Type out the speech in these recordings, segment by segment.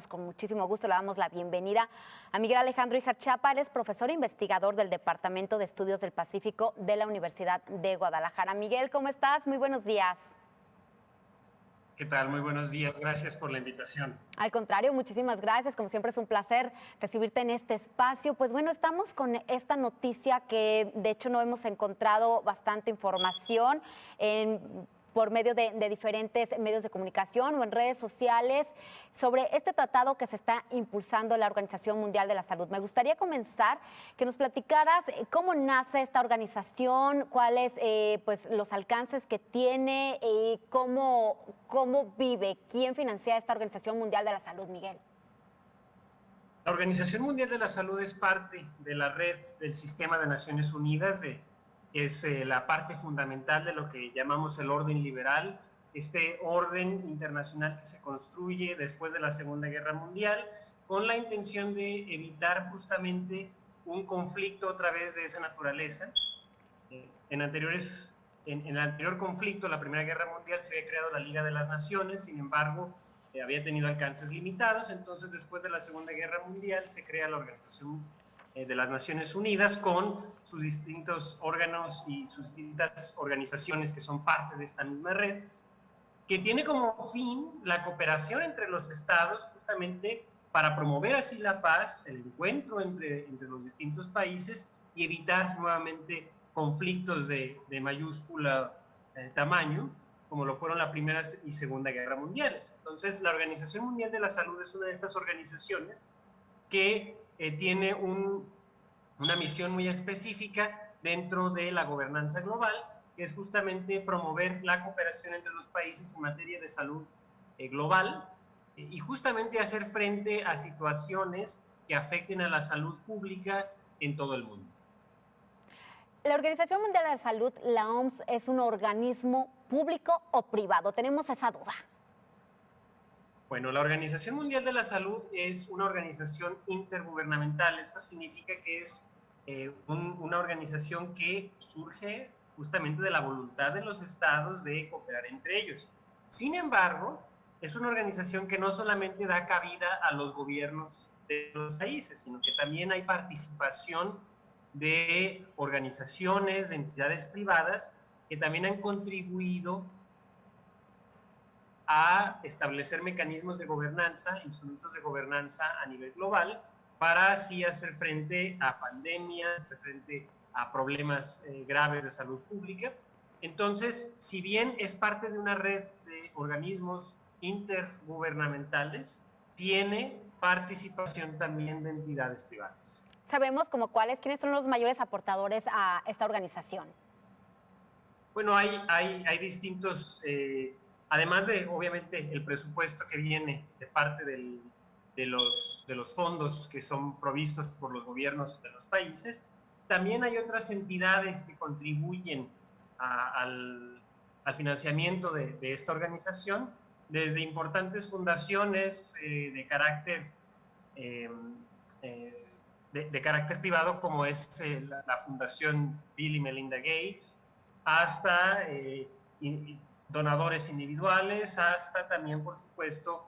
Con muchísimo gusto le damos la bienvenida a Miguel Alejandro Ijarchapa. Él es profesor e investigador del Departamento de Estudios del Pacífico de la Universidad de Guadalajara. Miguel, ¿cómo estás? Muy buenos días. ¿Qué tal? Muy buenos días. Gracias por la invitación. Al contrario, muchísimas gracias. Como siempre es un placer recibirte en este espacio. Pues bueno, estamos con esta noticia que de hecho no hemos encontrado bastante información por medio de diferentes medios de comunicación o en redes sociales sobre este tratado que se está impulsando la Organización Mundial de la Salud. Me gustaría comenzar que nos platicaras cómo nace esta organización, cuáles pues, los alcances que tiene y cómo vive, quién financia esta Organización Mundial de la Salud, Miguel. La Organización Mundial de la Salud es parte de la red del Sistema de Naciones Unidas, es la parte fundamental de lo que llamamos el orden liberal, este orden internacional que se construye después de la Segunda Guerra Mundial con la intención de evitar justamente un conflicto a través de esa naturaleza. En el anterior conflicto, la Primera Guerra Mundial, se había creado la Liga de las Naciones, sin embargo, había tenido alcances limitados. Entonces, después de la Segunda Guerra Mundial, se crea la Organización de las Naciones Unidas con sus distintos órganos y sus distintas organizaciones que son parte de esta misma red, que tiene como fin la cooperación entre los estados justamente para promover así la paz, el encuentro entre los distintos países y evitar nuevamente conflictos de mayúscula tamaño, como lo fueron la Primera y Segunda Guerra Mundiales. Entonces, la Organización Mundial de la Salud es una de estas organizaciones que tiene una misión muy específica dentro de la gobernanza global, que es justamente promover la cooperación entre los países en materia de salud global y justamente hacer frente a situaciones que afecten a la salud pública en todo el mundo. La Organización Mundial de la Salud, la OMS, ¿es un organismo público o privado? Tenemos esa duda. Bueno, la Organización Mundial de la Salud es una organización intergubernamental. Esto significa que es una organización que surge justamente de la voluntad de los estados de cooperar entre ellos. Sin embargo, es una organización que no solamente da cabida a los gobiernos de los países, sino que también hay participación de organizaciones, de entidades privadas que también han contribuido a establecer mecanismos de gobernanza, instrumentos de gobernanza a nivel global, para así hacer frente a pandemias, hacer frente a problemas graves de salud pública. Entonces, si bien es parte de una red de organismos intergubernamentales, tiene participación también de entidades privadas. Sabemos como quiénes son los mayores aportadores a esta organización. Bueno, hay distintos, además de, obviamente, el presupuesto que viene de parte de los fondos que son provistos por los gobiernos de los países, también hay otras entidades que contribuyen al financiamiento de esta organización, desde importantes fundaciones de carácter privado, como es la Fundación Bill y Melinda Gates, hasta donadores individuales, hasta también, por supuesto,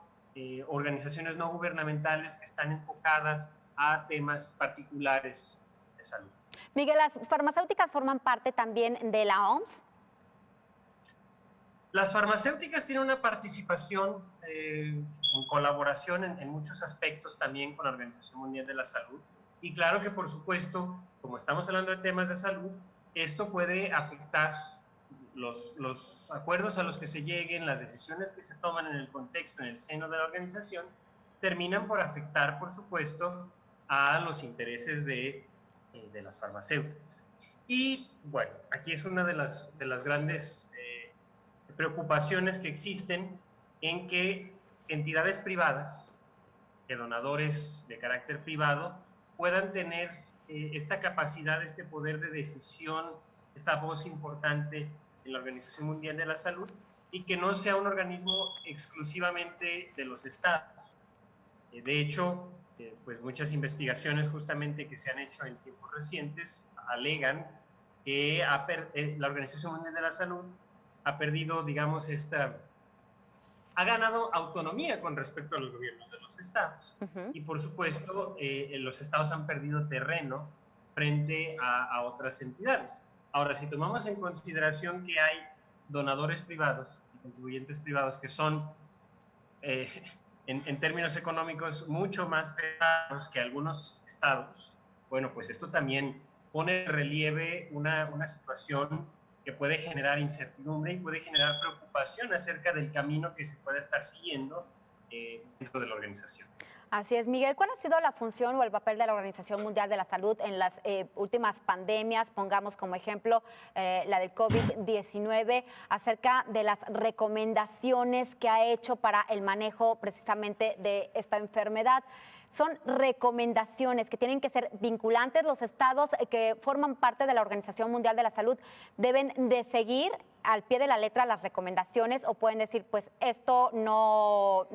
organizaciones no gubernamentales que están enfocadas a temas particulares de salud. Miguel, ¿las farmacéuticas forman parte también de la OMS? Las farmacéuticas tienen una participación en colaboración en muchos aspectos también con la Organización Mundial de la Salud. Y claro que, por supuesto, como estamos hablando de temas de salud, esto puede afectar los acuerdos a los que se lleguen, las decisiones que se toman en el contexto, en el seno de la organización, terminan por afectar, por supuesto, a los intereses de las farmacéuticas. Y bueno, aquí es una de las grandes preocupaciones que existen en que entidades privadas, que donadores de carácter privado, puedan tener esta capacidad, este poder de decisión, esta voz importante en la Organización Mundial de la Salud, y que no sea un organismo exclusivamente de los estados. De hecho, pues muchas investigaciones justamente que se han hecho en tiempos recientes alegan que la Organización Mundial de la Salud ha perdido, digamos, ha ganado autonomía con respecto a los gobiernos de los estados. Ujú. Y por supuesto, los estados han perdido terreno frente a otras entidades. Ahora, si tomamos en consideración que hay donadores privados y contribuyentes privados que son, eh, en términos económicos, mucho más pesados que algunos estados, bueno, pues esto también pone en relieve una situación que puede generar incertidumbre y puede generar preocupación acerca del camino que se puede estar siguiendo dentro de la organización. Así es, Miguel. ¿Cuál ha sido la función o el papel de la Organización Mundial de la Salud en las últimas pandemias? Pongamos como ejemplo la del COVID-19, acerca de las recomendaciones que ha hecho para el manejo precisamente de esta enfermedad. Son recomendaciones que tienen que ser vinculantes. Los estados que forman parte de la Organización Mundial de la Salud deben de seguir al pie de la letra las recomendaciones, o pueden decir, pues esto no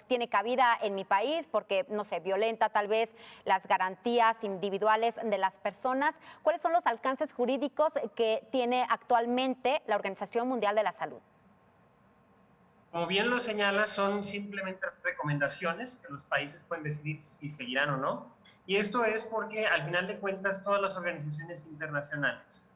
tiene cabida en mi país porque, no sé, violenta tal vez las garantías individuales de las personas. ¿Cuáles son los alcances jurídicos que tiene actualmente la Organización Mundial de la Salud? Como bien lo señalas, son simplemente recomendaciones que los países pueden decidir si seguirán o no. Y esto es porque, al final de cuentas, todas las organizaciones internacionales,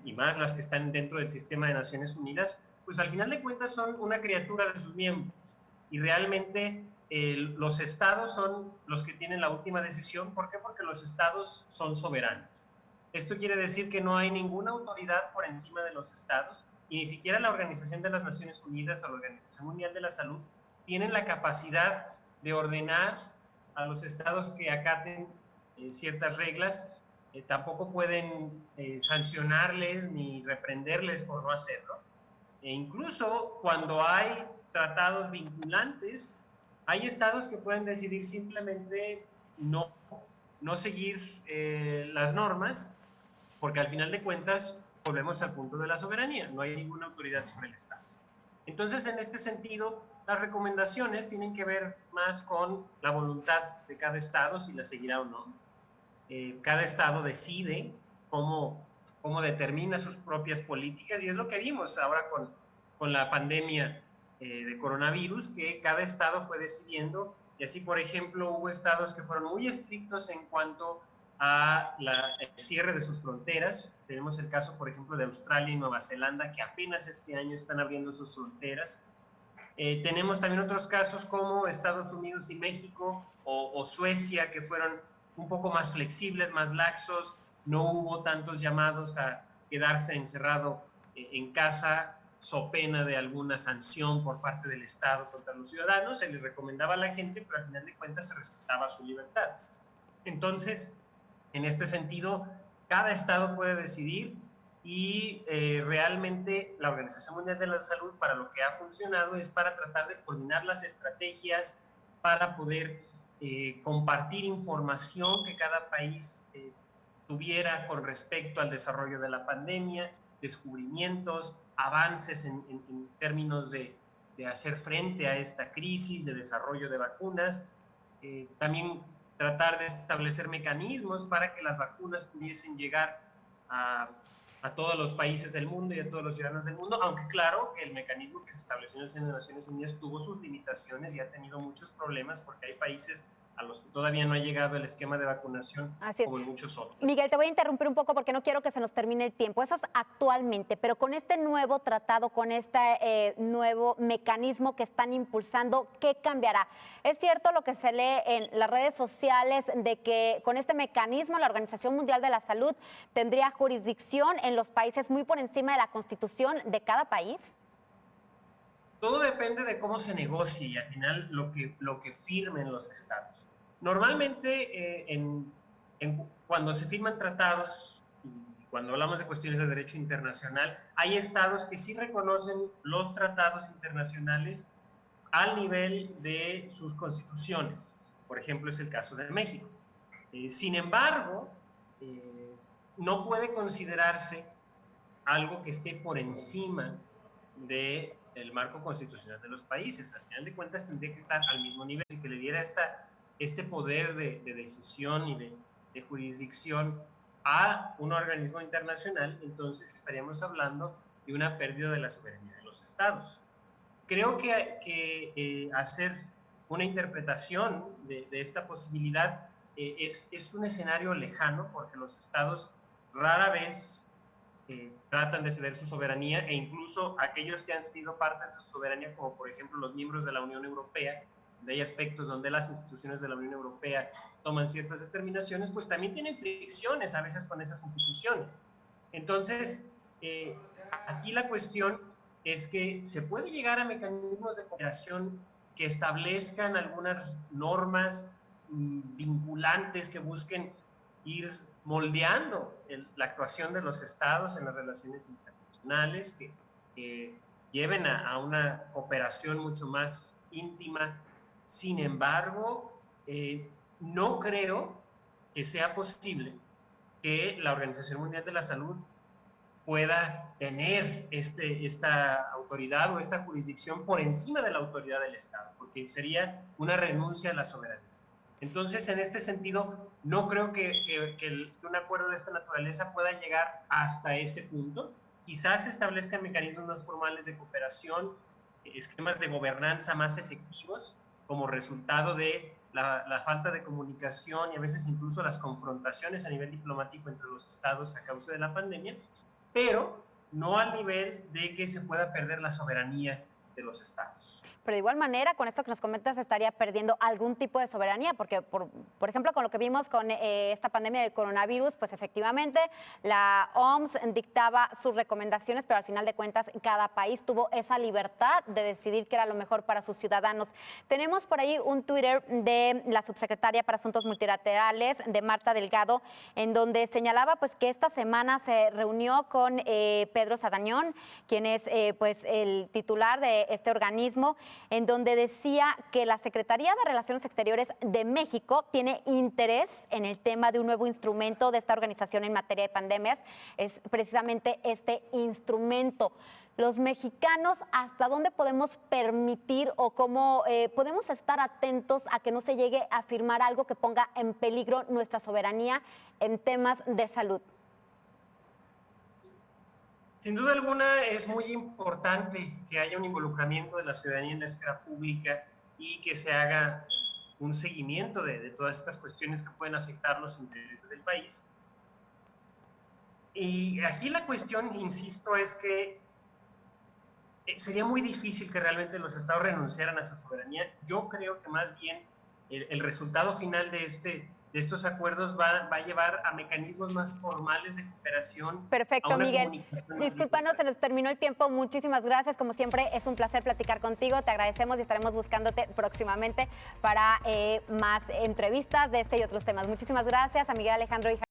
y más las que están dentro del sistema de Naciones Unidas, pues al final de cuentas son una criatura de sus miembros. Y realmente los estados son los que tienen la última decisión. ¿Por qué? Porque los estados son soberanos. Esto quiere decir que no hay ninguna autoridad por encima de los estados, y ni siquiera la Organización de las Naciones Unidas o la Organización Mundial de la Salud tienen la capacidad de ordenar a los estados que acaten ciertas reglas. Tampoco pueden sancionarles ni reprenderles por no hacerlo. E incluso cuando hay tratados vinculantes, hay estados que pueden decidir simplemente no seguir las normas, porque al final de cuentas volvemos al punto de la soberanía, no hay ninguna autoridad sobre el Estado. Entonces, en este sentido, las recomendaciones tienen que ver más con la voluntad de cada Estado, si la seguirá o no. Cada Estado decide cómo determina sus propias políticas, y es lo que vimos ahora con la pandemia de coronavirus, que cada Estado fue decidiendo, y así, por ejemplo, hubo estados que fueron muy estrictos en cuanto el cierre de sus fronteras. Tenemos el caso, por ejemplo, de Australia y Nueva Zelanda, que apenas este año están abriendo sus fronteras. Tenemos también otros casos como Estados Unidos y México o Suecia, que fueron un poco más flexibles, más laxos. No hubo tantos llamados a quedarse encerrado en casa, so pena de alguna sanción por parte del Estado contra los ciudadanos. Se les recomendaba a la gente, pero al final de cuentas se respetaba su libertad. Entonces, en este sentido, cada estado puede decidir, y realmente la Organización Mundial de la Salud, para lo que ha funcionado, es para tratar de coordinar las estrategias, para poder compartir información que cada país tuviera con respecto al desarrollo de la pandemia, descubrimientos, avances en términos de hacer frente a esta crisis, de desarrollo de vacunas. También tratar de establecer mecanismos para que las vacunas pudiesen llegar a todos los países del mundo y a todos los ciudadanos del mundo, aunque claro que el mecanismo que se estableció en las Naciones Unidas tuvo sus limitaciones y ha tenido muchos problemas, porque hay países a los que todavía no ha llegado el esquema de vacunación, Así es. como en muchos otros. Miguel, te voy a interrumpir un poco porque no quiero que se nos termine el tiempo. Eso es actualmente, pero con este nuevo tratado, con este nuevo mecanismo que están impulsando, ¿qué cambiará? Es cierto lo que se lee en las redes sociales de que con este mecanismo la Organización Mundial de la Salud tendría jurisdicción en los países muy por encima de la Constitución de cada país. Todo depende de cómo se negocie y al final lo que firmen los estados. Normalmente cuando se firman tratados y cuando hablamos de cuestiones de derecho internacional, hay estados que sí reconocen los tratados internacionales al nivel de sus constituciones. Por ejemplo, es el caso de México. Sin embargo, no puede considerarse algo que esté por encima del marco constitucional de los países. Al final de cuentas tendría que estar al mismo nivel y que le diera este poder de decisión y de jurisdicción a un organismo internacional. Entonces estaríamos hablando de una pérdida de la soberanía de los estados. creo que hacer una interpretación de esta posibilidad es un escenario lejano, porque los estados rara vez tratan de ceder su soberanía, e incluso aquellos que han sido parte de su soberanía, como por ejemplo los miembros de la Unión Europea, donde hay aspectos donde las instituciones de la Unión Europea toman ciertas determinaciones, pues también tienen fricciones a veces con esas instituciones. Entonces, aquí la cuestión es que se puede llegar a mecanismos de cooperación que establezcan algunas normas vinculantes que busquen ir moldeando la actuación de los estados en las relaciones internacionales, que lleven a una cooperación mucho más íntima. Sin embargo, no creo que sea posible que la Organización Mundial de la Salud pueda tener esta autoridad o esta jurisdicción por encima de la autoridad del Estado, porque sería una renuncia a la soberanía. Entonces, en este sentido, no creo que un acuerdo de esta naturaleza pueda llegar hasta ese punto. Quizás se establezcan mecanismos más formales de cooperación, esquemas de gobernanza más efectivos, como resultado de la falta de comunicación y a veces incluso las confrontaciones a nivel diplomático entre los estados a causa de la pandemia, pero no al nivel de que se pueda perder la soberanía de los estados. Pero de igual manera, con esto que nos comentas, estaría perdiendo algún tipo de soberanía, porque, por ejemplo, con lo que vimos con esta pandemia del coronavirus, pues efectivamente la OMS dictaba sus recomendaciones, pero al final de cuentas cada país tuvo esa libertad de decidir qué era lo mejor para sus ciudadanos. Tenemos por ahí un Twitter de la subsecretaria para Asuntos Multilaterales, de Marta Delgado, en donde señalaba pues que esta semana se reunió con Pedro Sadañón, quien es pues el titular de este organismo, en donde decía que la Secretaría de Relaciones Exteriores de México tiene interés en el tema de un nuevo instrumento de esta organización en materia de pandemias. Es precisamente este instrumento. Los mexicanos, ¿hasta dónde podemos permitir o cómo podemos estar atentos a que no se llegue a firmar algo que ponga en peligro nuestra soberanía en temas de salud? Sin duda alguna es muy importante que haya un involucramiento de la ciudadanía en la esfera pública y que se haga un seguimiento de todas estas cuestiones que pueden afectar los intereses del país. Y aquí la cuestión, insisto, es que sería muy difícil que realmente los estados renunciaran a su soberanía. Yo creo que más bien el resultado final de estos acuerdos va a llevar a mecanismos más formales de cooperación. Perfecto, Miguel. Discúlpanos, se nos terminó el tiempo. Muchísimas gracias. Como siempre, es un placer platicar contigo. Te agradecemos y estaremos buscándote próximamente para más entrevistas de este y otros temas. Muchísimas gracias a Miguel Alejandro y